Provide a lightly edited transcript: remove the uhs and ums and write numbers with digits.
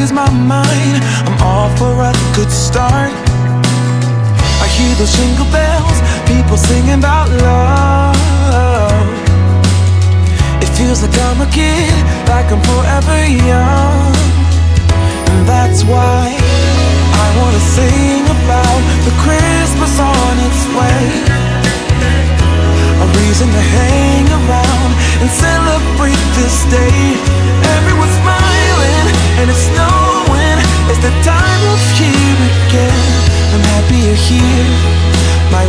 ease my mind. I'm all for a good start. I hear those jingle bells, people singing about love. It feels like I'm a kid, like I'm forever young. And that's why I wanna sing about the Christmas on its way. A reason to hang around and celebrate this day. Everyone's smiling and it's snowing. It's the time of year again. I'm happy you're here. My